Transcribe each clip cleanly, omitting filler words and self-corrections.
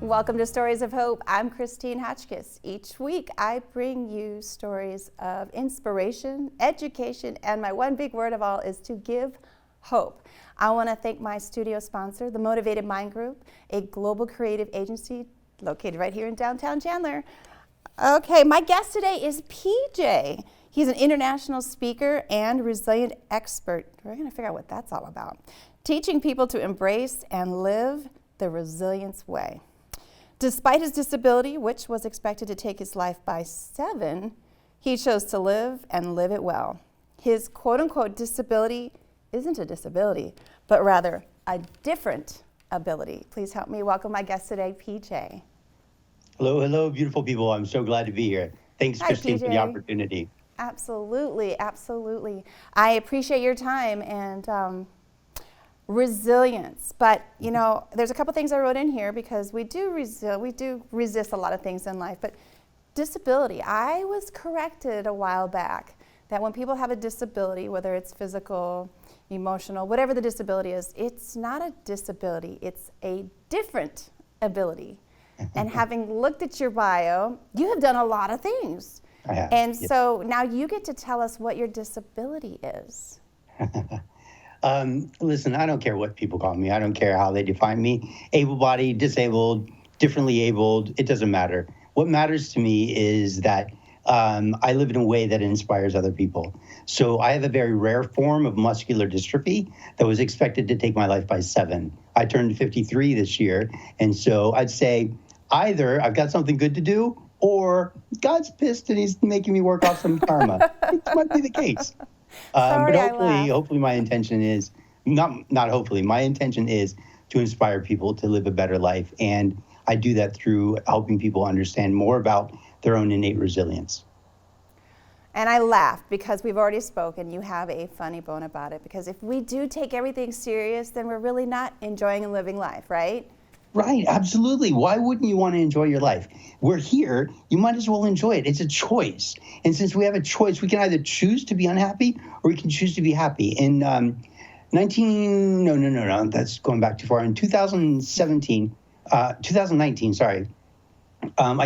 Welcome to Stories of Hope. I'm Christine Hotchkiss. Each week I bring you stories of inspiration, education, and my one big word of all is to give hope. I want to thank my studio sponsor, the Motivated Mind Group, a global creative agency located right here in downtown Chandler. Okay, my guest today is PJ. He's an international speaker and resilient expert. We're going to figure out what that's all about. Teaching people to embrace and live the resilience way. Despite his disability, which was expected to take his life by 7, he chose to live and live it well. His quote-unquote disability isn't a disability, but rather a different ability. Please help me welcome my guest today, PJ. Hello, beautiful people. I'm so glad to be here. Thanks, Hi, Christine, PJ. for the opportunity. Absolutely, absolutely. I appreciate your time and resilience, but you know, there's a couple things I wrote in here because we do resist a lot of things in life, but disability, I was corrected a while back that when people have a disability, whether it's physical, emotional, whatever the disability is, it's not a disability, it's a different ability. And having looked at your bio, you have done a lot of things. I have. And yes. so now you get to tell us what your disability is. Listen, I don't care what people call me. I don't care how they define me. Able-bodied, disabled, differently abled, it doesn't matter. What matters to me is that I live in a way that inspires other people. So I have a very rare form of muscular dystrophy that was expected to take my life by 7. I turned 53 this year. And so I'd say either I've got something good to do or God's pissed and he's making me work off some karma. It might be the case. Sorry, But hopefully my intention is, not hopefully, my intention is to inspire people to live a better life. And I do that through helping people understand more about their own innate resilience. And I laugh because we've already spoken. You have a funny bone about it because if we do take everything serious, then we're really not enjoying and living life, right? Right, absolutely. Why wouldn't you want to enjoy your life? We're here, you might as well enjoy it. It's a choice. And since we have a choice, we can either choose to be unhappy or we can choose to be happy. In that's going back too far. In 2019, I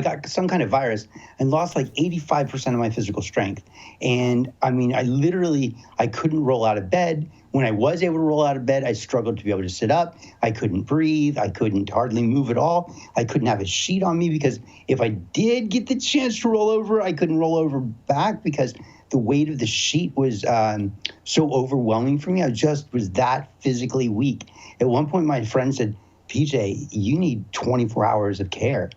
got some kind of virus and lost like 85% of my physical strength. And I mean, I couldn't roll out of bed. When I was able to roll out of bed, I struggled to be able to sit up. I couldn't breathe. I couldn't hardly move at all. I couldn't have a sheet on me because if I did get the chance to roll over, I couldn't roll over back because the weight of the sheet was so overwhelming for me. I just was that physically weak. At one point, my friend said, PJ, you need 24 hours of care.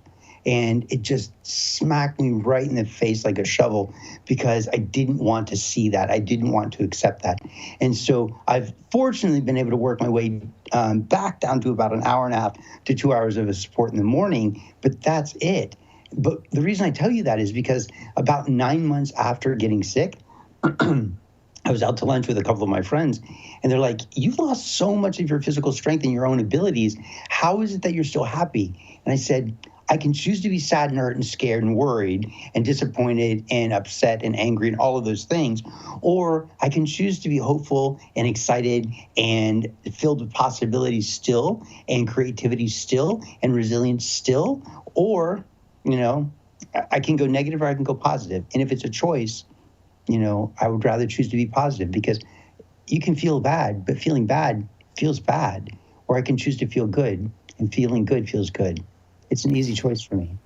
And it just smacked me right in the face like a shovel because I didn't want to see that. I didn't want to accept that. And so I've fortunately been able to work my way back down to about an hour and a half to 2 hours of support in the morning, but that's it. But the reason I tell you that is because about 9 months after getting sick, I was out to lunch with a couple of my friends, and they're like, you've lost so much of your physical strength and your own abilities. How is it that you're still happy? And I said, I can choose to be sad and hurt and scared and worried and disappointed and upset and angry and all of those things. Or I can choose to be hopeful and excited and filled with possibilities still and creativity still and resilience still. Or, I can go negative or I can go positive. And if it's a choice, I would rather choose to be positive because you can feel bad, but feeling bad feels bad. Or I can choose to feel good and feeling good feels good. It's an easy choice for me.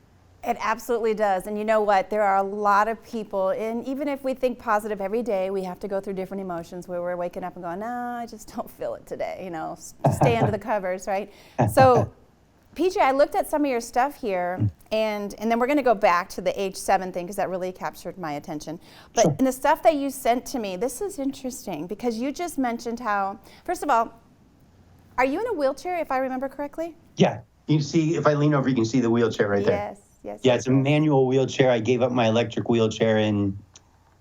It absolutely does. And you know what? There are a lot of people, and even if we think positive every day, we have to go through different emotions where we're waking up and going, no, I just don't feel it today. Stay under the covers, right? So, PJ, I looked at some of your stuff here, and then we're going to go back to the age 7 thing because that really captured my attention. But Sure. In the stuff that you sent to me, this is interesting because you just mentioned how, first of all, are you in a wheelchair, if I remember correctly? Yeah. You can see, if I lean over, you can see the wheelchair right there. Yes. Yeah, it's a manual wheelchair. I gave up my electric wheelchair in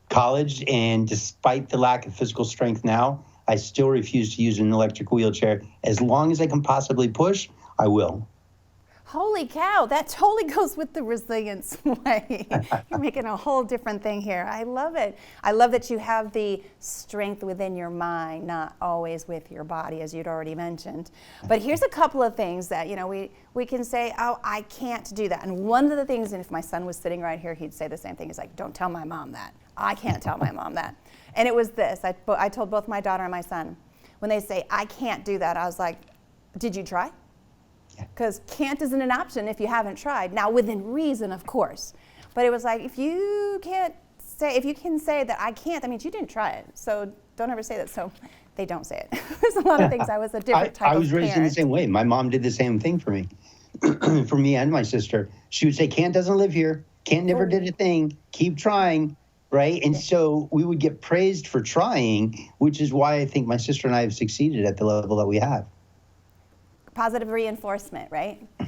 college, and despite the lack of physical strength now, I still refuse to use an electric wheelchair. As long as I can possibly push, I will. Holy cow, that totally goes with the resilience way. You're making a whole different thing here. I love it. I love that you have the strength within your mind, not always with your body, as you'd already mentioned. But here's a couple of things that, we can say, oh, I can't do that. And one of the things, and if my son was sitting right here, he'd say the same thing. He's like, don't tell my mom that. I can't tell my mom that. And it was this. I told both my daughter and my son, when they say, I can't do that, I was like, did you try? Because can't isn't an option if you haven't tried. Now, within reason, of course. But it was like, if you can say that I can't, that means you didn't try it. So don't ever say that. So they don't say it. There's a lot of things. I was a different type of parent. I was raised in the same way. My mom did the same thing for me. For me and my sister. She would say, can't doesn't live here. Can't never did a thing. Keep trying. Right? And so we would get praised for trying, which is why I think my sister and I have succeeded at the level that we have. Positive reinforcement, right? Yeah,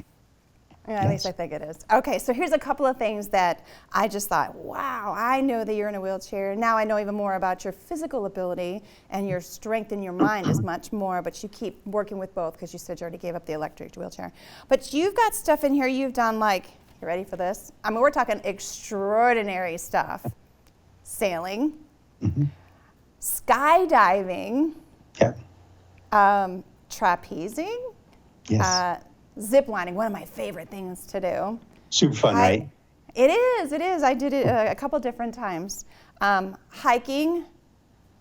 Yes. at least I think it is. Okay, so here's a couple of things that I just thought, wow, I know that you're in a wheelchair. Now I know even more about your physical ability, and your strength in your mind is much more, but you keep working with both because you said you already gave up the electric wheelchair. But you've got stuff in here you've done, like, you ready for this? I mean, we're talking extraordinary stuff. Sailing, skydiving, trapezing, Yes. zip lining, one of my favorite things to do. Super fun, right? It is. I did it a couple different times. Hiking,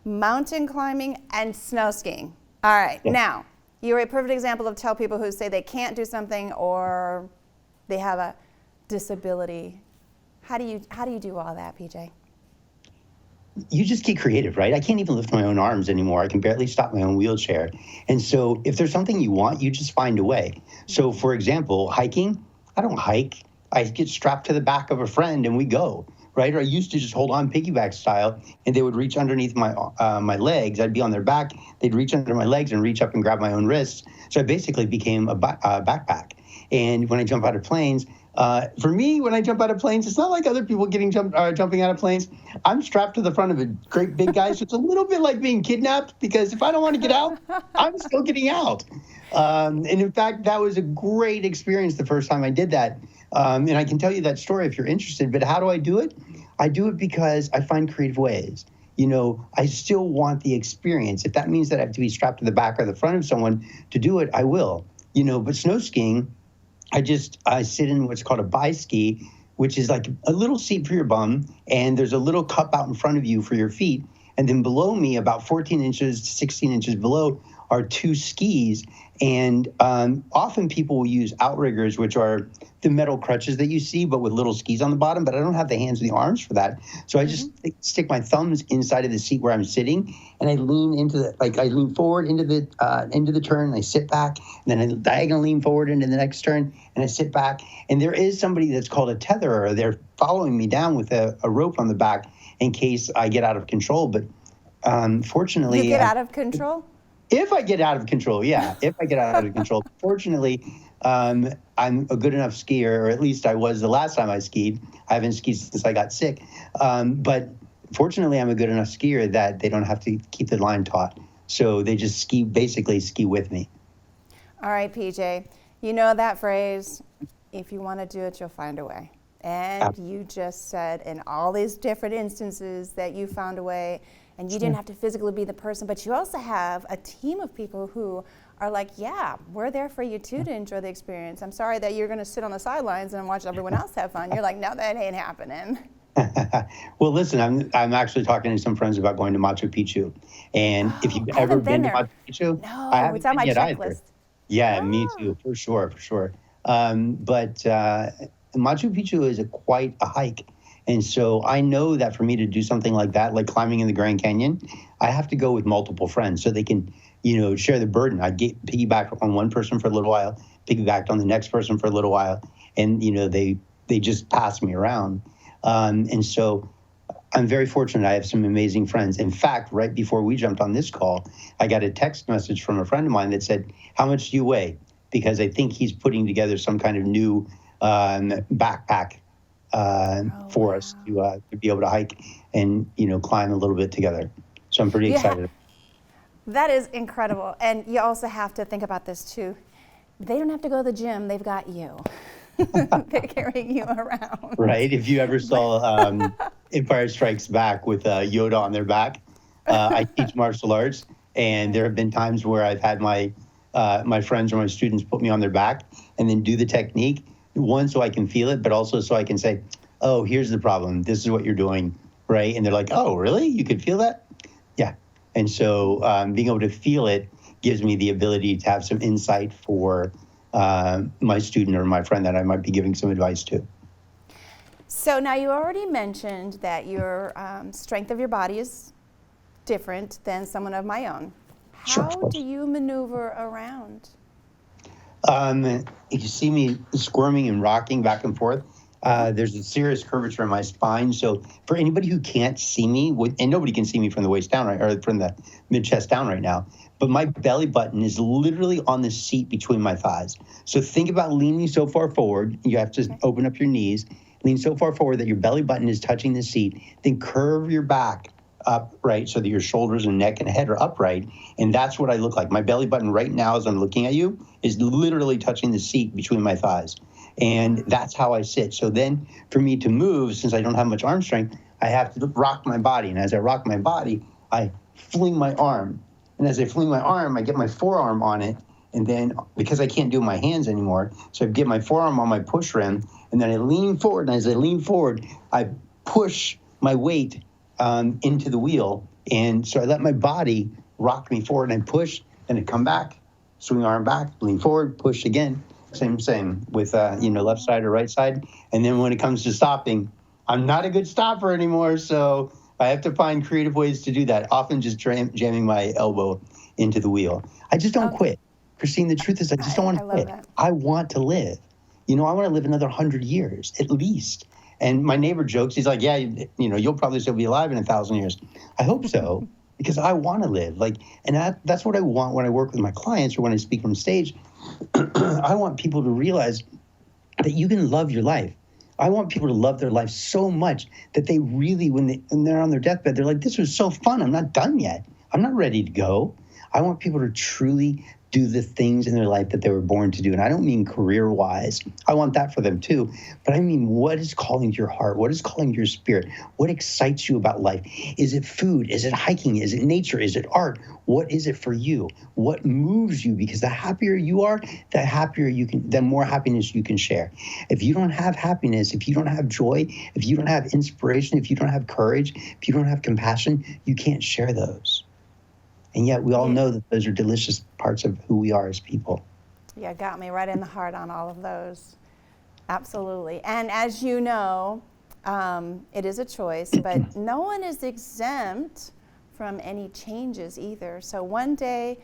mountain climbing, and snow skiing. All right. Yeah. Now, you're a perfect example of tell people who say they can't do something or they have a disability. How do you do all that, PJ? You just get creative, right? I can't even lift my own arms anymore. I can barely stop my own wheelchair. And so if there's something you want, you just find a way. So for example, hiking, I don't hike. I get strapped to the back of a friend and we go, right? Or I used to just hold on piggyback style and they would reach underneath my my legs. I'd be on their back. They'd reach under my legs and reach up and grab my own wrists. So I basically became a backpack. And when I jump out of planes, for me, when I jump out of planes, it's not like other people jumping out of planes. I'm strapped to the front of a great big guy, so it's a little bit like being kidnapped because if I don't want to get out, I'm still getting out. And in fact, that was a great experience the first time I did that. And I can tell you that story if you're interested, but how do I do it? I do it because I find creative ways. I still want the experience. If that means that I have to be strapped to the back or the front of someone to do it, I will. But snow skiing, I sit in what's called a bi-ski, which is like a little seat for your bum, and there's a little cup out in front of you for your feet. And then below me, about 14 inches to 16 inches below, are two skis. And often people will use outriggers, which are the metal crutches that you see, but with little skis on the bottom. But I don't have the hands and the arms for that. So I just stick my thumbs inside of the seat where I'm sitting, and I lean I lean forward into the turn, and I sit back, and then I diagonally lean forward into the next turn, and I sit back. And there is somebody that's called a tetherer. They're following me down with a rope on the back in case I get out of control. But fortunately, you get out of control? If I get out of control, yeah. If I get out of control. Fortunately, I'm a good enough skier, or at least I was the last time I skied. I haven't skied since I got sick. But fortunately, I'm a good enough skier that they don't have to keep the line taut. So they just basically ski with me. All right, PJ. You know that phrase, if you want to do it, you'll find a way. And you just said in all these different instances that you found a way. And you didn't have to physically be the person, but you also have a team of people who are like, yeah, we're there for you too to enjoy the experience. I'm sorry that you're going to sit on the sidelines and watch everyone else have fun. You're like, no, that ain't happening. Well, listen, I'm actually talking to some friends about going to Machu Picchu. And if you've ever been to Machu Picchu, no, I haven't it's on my been yet checklist. either. Yeah, me too, for sure. But Machu Picchu is quite a hike. And so I know that for me to do something like that, like climbing in the Grand Canyon, I have to go with multiple friends so they can, share the burden. I get piggybacked on one person for a little while, piggybacked on the next person for a little while, and, they just pass me around. And so I'm very fortunate. I have some amazing friends. In fact, right before we jumped on this call, I got a text message from a friend of mine that said, how much do you weigh? Because I think he's putting together some kind of new backpack for us to be able to hike and, climb a little bit together. So I'm pretty excited. That is incredible. And you also have to think about this too. They don't have to go to the gym. They've got you. They're carrying you around. Right? If you ever saw Empire Strikes Back with Yoda on their back, I teach martial arts, and there have been times where I've had my friends or my students put me on their back and then do the technique, one, so I can feel it, but also so I can say, oh, here's the problem. This is what you're doing, right? And they're like, oh, really? You could feel that? Yeah. And so being able to feel it gives me the ability to have some insight for my student or my friend that I might be giving some advice to. So now you already mentioned that your strength of your body is different than someone of my own. How do you maneuver around? You see me squirming and rocking back and forth. There's a serious curvature in my spine. So for anybody who can't see me, and nobody can see me from the waist down, right, or from the mid-chest down right now, but my belly button is literally on the seat between my thighs. So think about leaning so far forward. You have to open up your knees, lean so far forward that your belly button is touching the seat. Then curve your back up, right, so that your shoulders and neck and head are upright. And that's what I look like. My belly button right now, as I'm looking at you, is literally touching the seat between my thighs. And that's how I sit. So then for me to move, since I don't have much arm strength, I have to rock my body. And as I rock my body, I fling my arm. And as I fling my arm, I get my forearm on it. And then, because I can't do my hands anymore, so I get my forearm on my push rim, and then I lean forward. And as I lean forward, I push my weight into the wheel. And so I let my body rock me forward, and I push, and I come back, swing arm back, lean forward, push again. Same with, left side or right side. And then when it comes to stopping, I'm not a good stopper anymore. So I have to find creative ways to do that, often just jamming my elbow into the wheel. I just don't quit. Christine, the truth is I just don't want to quit. That. I want to live. I want to live another 100 years at least. And my neighbor jokes, he's like, yeah, you'll probably still be alive in 1,000 years. I hope so, because I want to live. And that's what I want when I work with my clients or when I speak on stage. I want people to realize that you can love your life. I want people to love their life so much that they really, when they're on their deathbed, they're like, this was so fun. I'm not done yet. I'm not ready to go. I want people to truly do the things in their life that they were born to do. And I don't mean career-wise. I want that for them too. But I mean, what is calling to your heart? What is calling to your spirit? What excites you about life? Is it food? Is it hiking? Is it nature? Is it art? What is it for you? What moves you? Because the happier you are, the more happiness you can share. If you don't have happiness, if you don't have joy, if you don't have inspiration, if you don't have courage, if you don't have compassion, you can't share those. And yet we all know that those are delicious parts of who we are as people. Yeah, got me right in the heart on all of those. Absolutely. And as you know, it is a choice, but no one is exempt from any changes either. So one day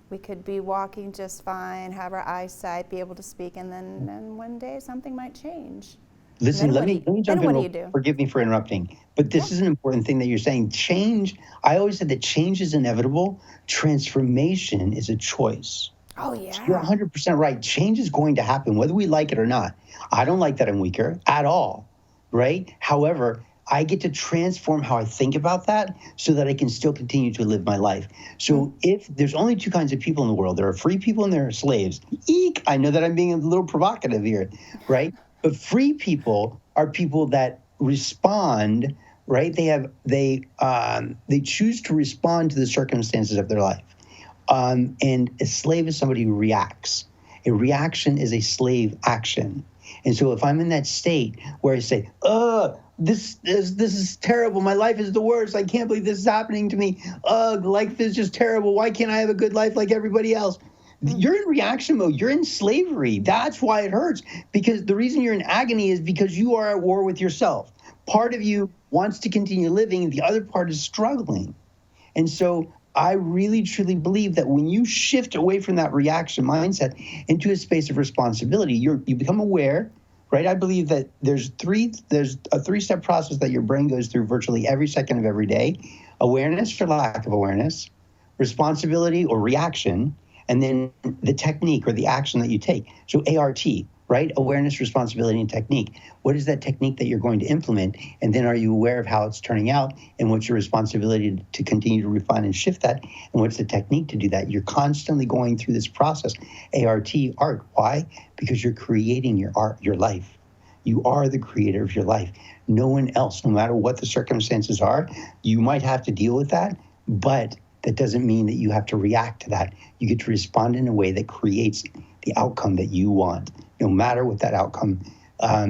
we could be walking just fine, have our eyesight, be able to speak, and then one day something might change. Listen, let me jump in. Forgive me for interrupting, but this is an important thing that you're saying. Change, I always said that change is inevitable. Transformation is a choice. Oh, yeah. So you're 100% right. Change is going to happen, whether we like it or not. I don't like that I'm weaker at all, right? However, I get to transform how I think about that so that I can still continue to live my life. So if there's only two kinds of people in the world, there are free people and there are slaves. Eek! I know that I'm being a little provocative here, right? But free people are people that respond, right? They choose to respond to the circumstances of their life. And a slave is somebody who reacts. A reaction is a slave action. And so if I'm in that state where I say, this is terrible. My life is the worst. I can't believe this is happening to me. Life is just terrible. Why can't I have a good life like everybody else? You're in reaction mode. You're in slavery. That's why it hurts. Because the reason you're in agony is because you are at war with yourself. Part of you wants to continue living. The other part is struggling. And so I really, truly believe that when you shift away from that reaction mindset into a space of responsibility, you become aware, right? I believe that there's a three-step process that your brain goes through virtually every second of every day. Awareness or lack of awareness, responsibility or reaction, and then the technique or the action that you take. So ART, right? Awareness, responsibility, and technique. What is that technique that you're going to implement? And then are you aware of how it's turning out? And what's your responsibility to continue to refine and shift that? And what's the technique to do that? You're constantly going through this process. art. Why? Because you're creating your art, your life. You are the creator of your life. No one else, no matter what the circumstances are, you might have to deal with that, but that doesn't mean that you have to react to that. You get to respond in a way that creates the outcome that you want. No matter what that outcome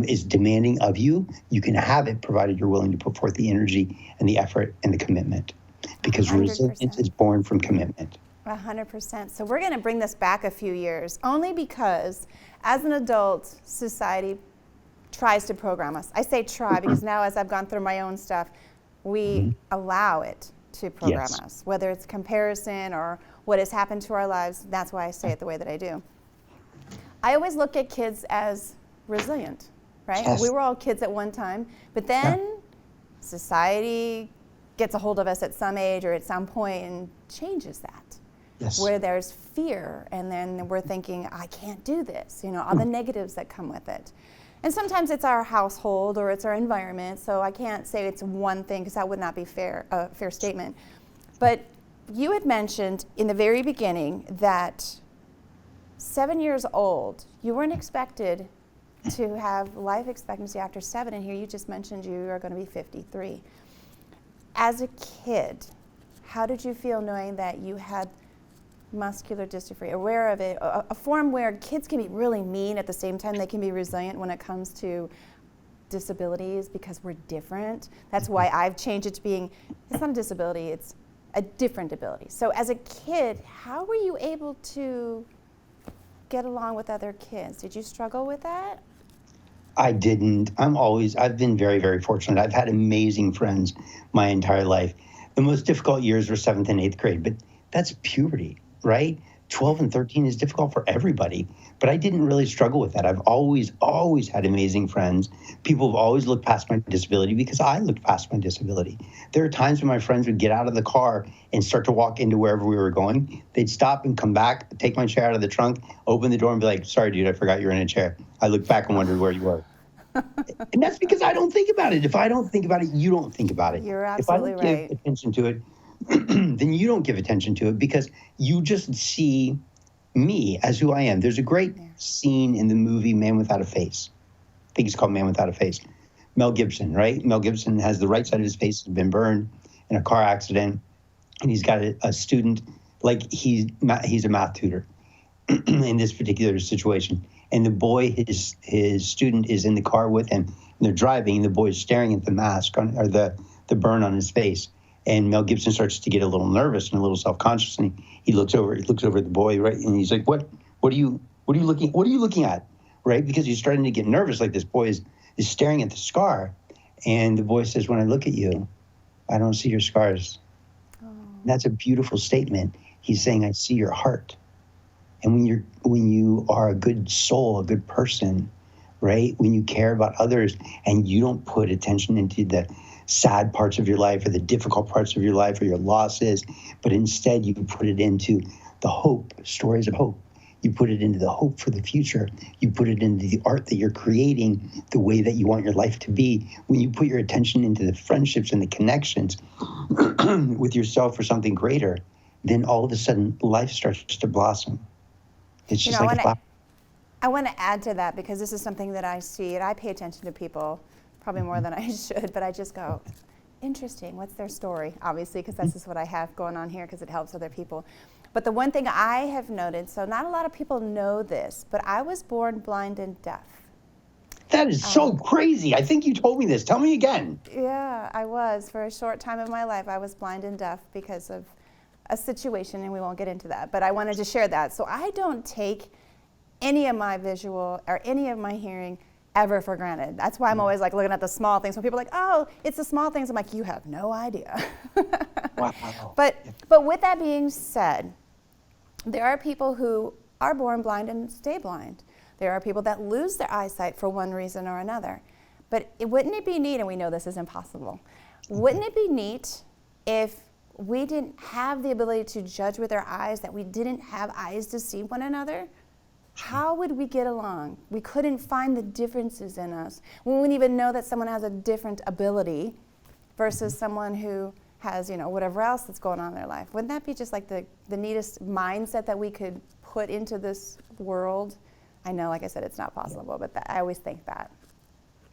is demanding of you, you can have it provided you're willing to put forth the energy and the effort and the commitment. Because 100%. resilience is born from commitment. 100%. So we're going to bring this back a few years, only because as an adult, society tries to program us. I say try because now as I've gone through my own stuff, we allow it to program us, whether it's comparison or what has happened to our lives. That's why I say it the way that I do. I always look at kids as resilient, right? Yes. We were all kids at one time, but then society gets a hold of us at some age or at some point and changes that. Yes. Where there's fear, and then we're thinking, I can't do this, all the negatives that come with it. And sometimes it's our household or it's our environment, so I can't say it's one thing because that would not be a fair statement. But you had mentioned in the very beginning that 7 years old, you weren't expected to have life expectancy after 7, and here you just mentioned you are going to be 53. As a kid, how did you feel knowing that you had muscular dystrophy, aware of it, a form where kids can be really mean at the same time they can be resilient when it comes to disabilities because we're different. That's why I've changed it to being, it's not a disability, it's a different ability. So as a kid, how were you able to get along with other kids? Did you struggle with that? I didn't. I've been very, very fortunate. I've had amazing friends my entire life. The most difficult years were 7th and 8th grade, but that's puberty, right? 12 and 13 is difficult for everybody, but I didn't really struggle with that. I've always had amazing friends. People have always looked past my disability because I looked past my disability. There are times when my friends would get out of the car and start to walk into wherever we were going. They'd stop and come back, take my chair out of the trunk, open the door and be like, sorry, dude, I forgot you were in a chair. I looked back and wondered where you were. And that's because I don't think about it. If I don't think about it, you don't think about it. You're absolutely right. If I don't give attention to it, then you don't give attention to it because you just see me as who I am. There's a great scene in the movie Man Without a Face. I think it's called Man Without a Face. Mel Gibson, right? Mel Gibson has the right side of his face has been burned in a car accident, and he's got a student, like he's a math tutor in this particular situation. And the boy, his student is in the car with him, and they're driving, and the boy is staring at the mask or the burn on his face. And Mel Gibson starts to get a little nervous and a little self-conscious, and he looks over at the boy, right? And he's like, what are you looking at? Right? Because he's starting to get nervous, like this boy is staring at the scar. And the boy says, when I look at you, I don't see your scars. Oh. That's a beautiful statement. He's saying, I see your heart. And when you are a good soul, a good person, right? When you care about others and you don't put attention into the sad parts of your life or the difficult parts of your life or your losses, but instead you put it into the hope, stories of hope. You put it into the hope for the future. You put it into the art that you're creating, the way that you want your life to be. When you put your attention into the friendships and the connections with yourself for something greater, then all of a sudden life starts to blossom. It's just like a flower. I want to add to that because this is something that I see, and I pay attention to people probably more than I should, but I just go, interesting, what's their story? Obviously, because that's just what I have going on here because it helps other people. But the one thing I have noted, so not a lot of people know this, but I was born blind and deaf. That is so crazy. I think you told me this. Tell me again. Yeah, I was. For a short time of my life, I was blind and deaf because of a situation, and we won't get into that, but I wanted to share that. So I don't take any of my visual or any of my hearing ever for granted. That's why I'm always like looking at the small things. When people are like, oh, it's the small things, I'm like, you have no idea. Wow. But with that being said, there are people who are born blind and stay blind. There are people that lose their eyesight for one reason or another. But wouldn't it be neat, and we know this is impossible, wouldn't it be neat if we didn't have the ability to judge with our eyes, that we didn't have eyes to see one another? how would we get along? We couldn't find the differences in us. We wouldn't even know that someone has a different ability versus someone who has, whatever else that's going on in their life. Wouldn't that be just like the neatest mindset that we could put into this world? I know, like I said, it's not possible, but I always think that.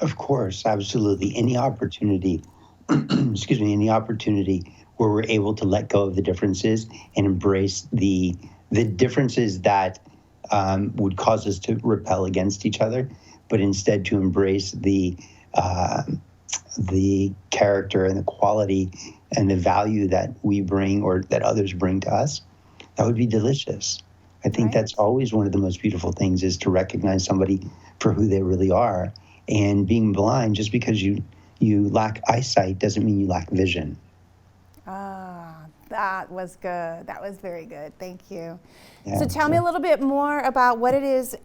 Of course, absolutely. Any opportunity, any opportunity where we're able to let go of the differences and embrace the differences that would cause us to repel against each other, but instead to embrace the character and the quality and the value that we bring or that others bring to us, that would be delicious. I think that's always one of the most beautiful things, is to recognize somebody for who they really are. And being blind, just because you lack eyesight doesn't mean you lack vision. That was good. That was very good. Thank you. Yeah, so tell me a little bit more about what it is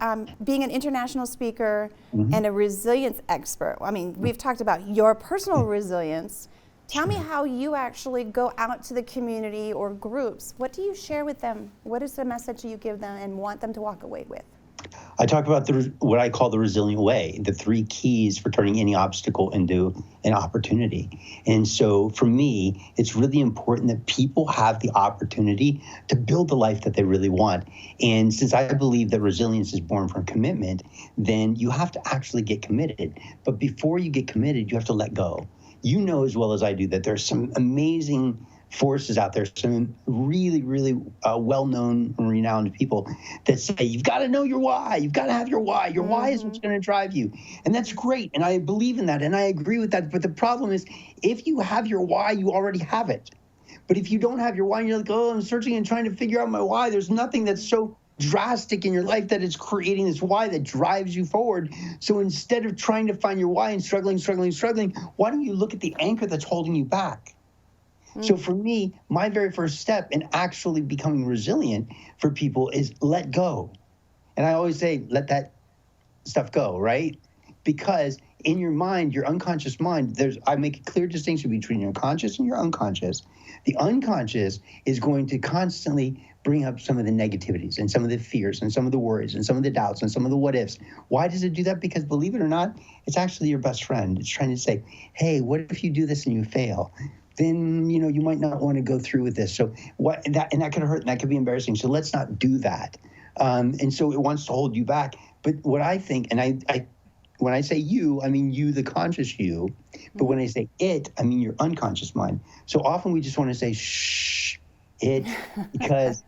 being an international speaker and a resilience expert. I mean, we've talked about your personal resilience. Tell me how you actually go out to the community or groups. What do you share with them? What is the message you give them and want them to walk away with? I talk about what I call the resilient way, the 3 keys for turning any obstacle into an opportunity. And so for me, it's really important that people have the opportunity to build the life that they really want. And since I believe that resilience is born from commitment, then you have to actually get committed. But before you get committed, you have to let go. You know as well as I do that there's some amazing forces out there, some really, really well-known and renowned people that say, you've got to know your why. You've got to have your why. Your why is what's going to drive you. And that's great. And I believe in that. And I agree with that. But the problem is, if you have your why, you already have it. But if you don't have your why, and you're like, oh, I'm searching and trying to figure out my why, there's nothing that's so drastic in your life that it's creating this why that drives you forward. So instead of trying to find your why and struggling, why don't you look at the anchor that's holding you back? So for me, my very first step in actually becoming resilient for people is let go. And I always say, let that stuff go, right? Because in your mind, your unconscious mind, I make a clear distinction between your conscious and your unconscious. The unconscious is going to constantly bring up some of the negativities and some of the fears and some of the worries and some of the doubts and some of the what ifs. Why does it do that? Because believe it or not, it's actually your best friend. It's trying to say, hey, what if you do this and you fail? Then, you might not want to go through with this. So that could hurt and that could be embarrassing. So let's not do that. And so it wants to hold you back. But what I think, and I when I say you, I mean you, the conscious you. But when I say it, I mean your unconscious mind. So often we just want to say, shh, it, because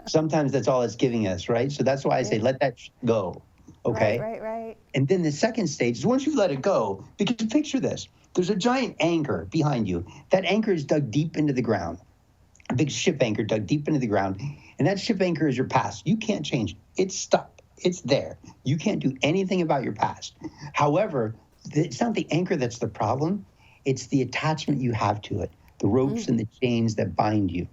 sometimes that's all it's giving us, right? So that's why I say, let that go. Okay? Right. And then the second stage is once you've let it go, because picture this. There's a giant anchor behind you. That anchor is dug deep into the ground. A big ship anchor dug deep into the ground. And that ship anchor is your past. You can't change it. It's stuck. It's there. You can't do anything about your past. However, it's not the anchor that's the problem. It's the attachment you have to it, the ropes and the chains that bind you.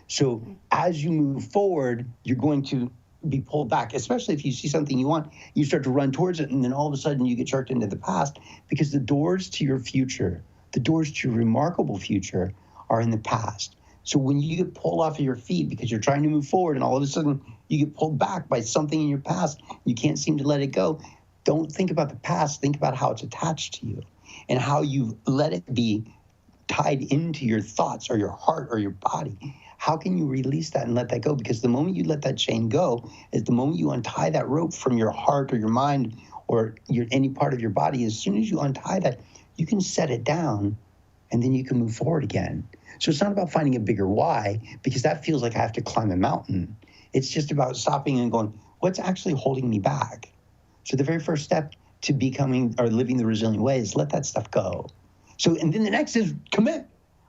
So as you move forward, you're going to be pulled back, especially if you see something you want, you start to run towards it, and then all of a sudden you get jerked into the past, because the doors to your future, the doors to your remarkable future are in the past. So when you get pulled off of your feet because you're trying to move forward and all of a sudden you get pulled back by something in your past, you can't seem to let it go, don't think about the past, think about how it's attached to you and how you've let it be tied into your thoughts or your heart or your body. How can you release that and let that go? Because the moment you let that chain go is the moment you untie that rope from your heart or your mind or any part of your body. As soon as you untie that, you can set it down and then you can move forward again. So it's not about finding a bigger why, because that feels like I have to climb a mountain. It's just about stopping and going, what's actually holding me back? So the very first step to becoming or living the resilient way is let that stuff go. So, and then the next is commit.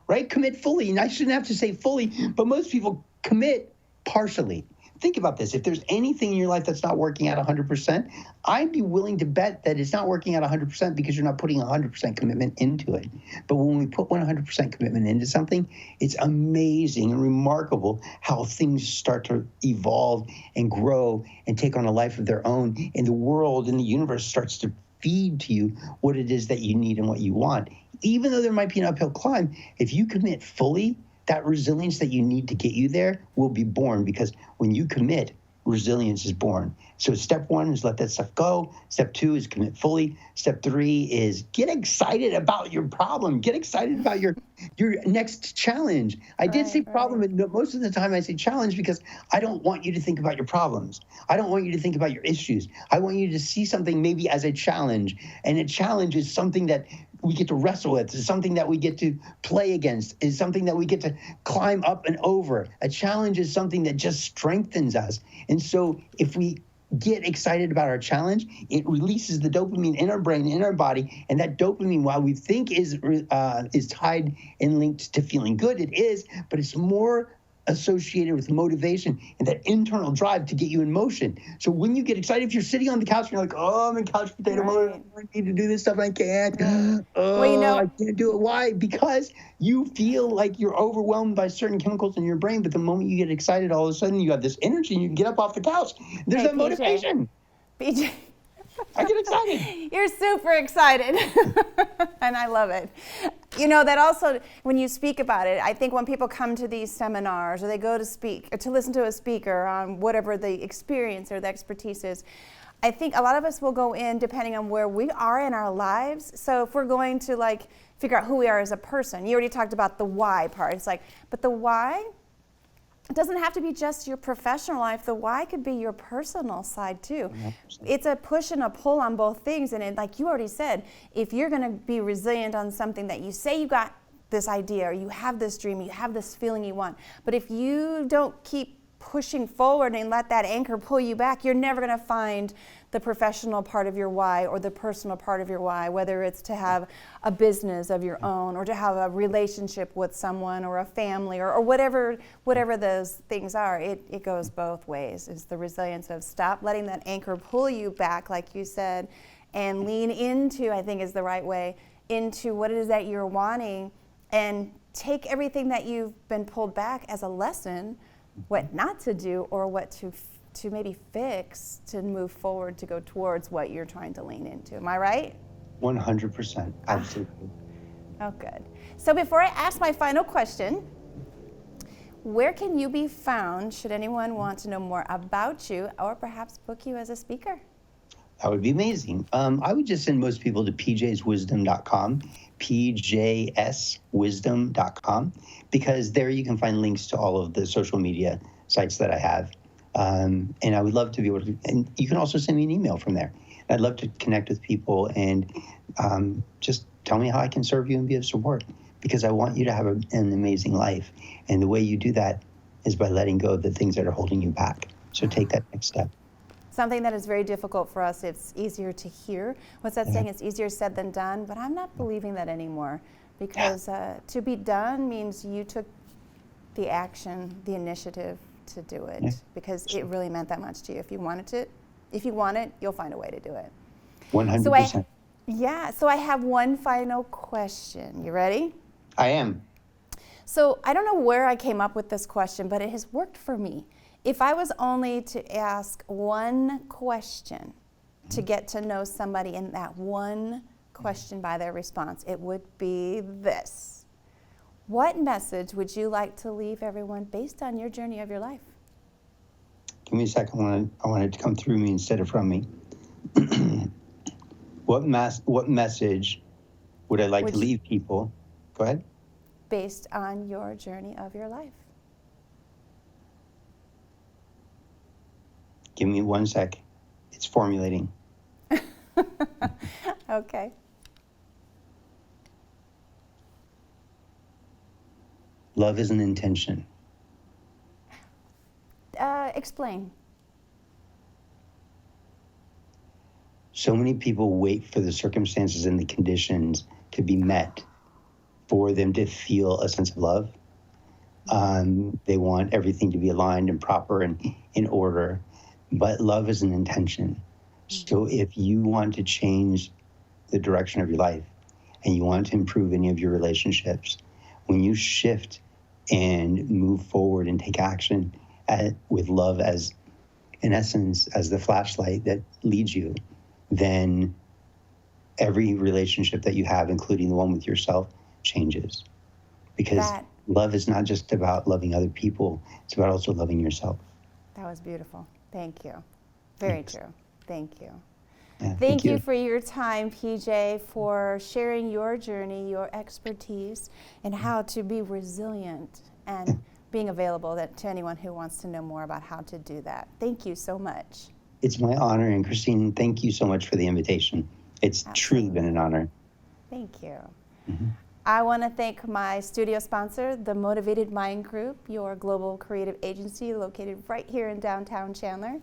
Right? Commit fully. And I shouldn't have to say fully, but most people commit partially. Think about this. If there's anything in your life that's not working out 100%, I'd be willing to bet that it's not working out 100% because you're not putting 100% commitment into it. But when we put 100% commitment into something, it's amazing and remarkable how things start to evolve and grow and take on a life of their own. And the world and the universe starts to feed to you what it is that you need and what you want. Even though there might be an uphill climb, if you commit fully, that resilience that you need to get you there will be born, because when you commit, resilience is born. So step 1 is let that stuff go. Step 2 is commit fully. Step 3 is get excited about your problem. Get excited about your next challenge. I did say problem, but most of the time I say challenge because I don't want you to think about your problems. I don't want you to think about your issues. I want you to see something maybe as a challenge. And a challenge is something that we get to wrestle with, is something that we get to play against, is something that we get to climb up and over. A challenge is something that just strengthens us. And so if we get excited about our challenge, it releases the dopamine in our brain, in our body, and that dopamine, while we think is tied and linked to feeling good, it is, but it's more associated with motivation and that internal drive to get you in motion. So when you get excited, if you're sitting on the couch and you're like, oh, I'm in couch potato mode, I need to do this stuff and I can't. I can't do it. Why? Because you feel like you're overwhelmed by certain chemicals in your brain, but the moment you get excited, all of a sudden you have this energy and you can get up off the couch. There's that motivation. PJ. I get excited. You're super excited. And I love it. You know, that also, when you speak about it, I think when people come to these seminars or they go to speak or to listen to a speaker on whatever the experience or the expertise is, I think a lot of us will go in depending on where we are in our lives. So if we're going to like figure out who we are as a person, you already talked about the why part. It's like, but the why, it doesn't have to be just your professional life. The why could be your personal side too. 100%. It's a push and a pull on both things. And it, like you already said, if you're going to be resilient on something that you say you got this idea or you have this dream, you have this feeling you want, but if you don't keep pushing forward and let that anchor pull you back, you're never going to find the professional part of your why or the personal part of your why, whether it's to have a business of your own or to have a relationship with someone or a family or whatever those things are. It goes both ways. It's the resilience of stop letting that anchor pull you back, like you said, and lean into, I think is the right way, into what it is that you're wanting and take everything that you've been pulled back as a lesson, what not to do or what to maybe fix to move forward, to go towards what you're trying to lean into. Am I right? 100%. Absolutely. Oh, good. So before I ask my final question, where can you be found should anyone want to know more about you or perhaps book you as a speaker? That would be amazing. I would just send most people to pjswisdom.com, pjswisdom.com, because there you can find links to all of the social media sites that I have. And I would love to be able to, and you can also send me an email from there. I'd love to connect with people and just tell me how I can serve you and be of support, because I want you to have an amazing life. And the way you do that is by letting go of the things that are holding you back. So take that next step. Something that is very difficult for us, it's easier to hear. What's that saying? It's easier said than done, but I'm not believing that anymore, because to be done means you took the action, the initiative to do it, because it really meant that much to you. If you want it, you'll find a way to do it. 100%. So I have one final question. You ready? I am. So I don't know where I came up with this question, but it has worked for me. If I was only to ask one question to get to know somebody in that one question by their response, it would be this. What message would you like to leave everyone based on your journey of your life? Give me a second. I want it to come through me instead of from me. What message would I like to leave people? Go ahead. Based on your journey of your life. Give me 1 sec. It's formulating. Okay. Love is an intention. Explain. So many people wait for the circumstances and the conditions to be met for them to feel a sense of love. They want everything to be aligned and proper and in order. But love is an intention. So if you want to change the direction of your life and you want to improve any of your relationships, when you shift and move forward and take action with love as, in essence, as the flashlight that leads you, then every relationship that you have, including the one with yourself, changes. Because love is not just about loving other people, it's about also loving yourself. That was beautiful. Thank you. Very Thanks. true. Thank you. Yeah, Thank you for your time, PJ, for sharing your journey, your expertise, and how to be resilient and being available to anyone who wants to know more about how to do that. Thank you so much. It's my honor. And Christine, thank you so much for the invitation. It's truly been an honor. Thank you. Mm-hmm. I want to thank my studio sponsor, the Motivated Mind Group, your global creative agency located right here in downtown Chandler.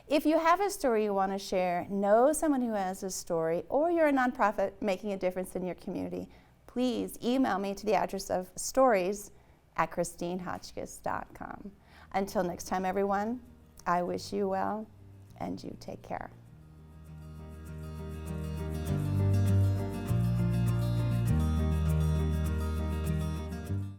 If you have a story you want to share, know someone who has a story, or you're a nonprofit making a difference in your community, please email me to the address of stories@christinehotchkiss.com. Until next time, everyone, I wish you well, and you take care.